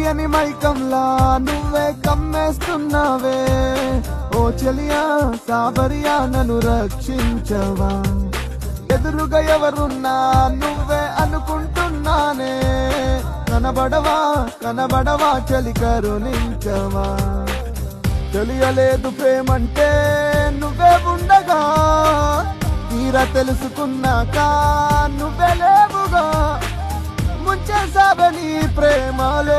తెలియని మైకంలా నువ్వే కమ్మేస్తున్నావే. ఓ చెలియా సాబరియా నన్ను రక్షించవా, ఎదురుగా ఎవరున్నా నువ్వే అనుకుంటున్నానే. కనబడవా కనబడవా చలి కరుణించవా, తెలియలేదు ప్రేమంటే నువ్వే ఉండగా, తీరా తెలుసుకున్నాక నువ్వే లేవుగా. ముంచేసావే నీ ప్రేమలో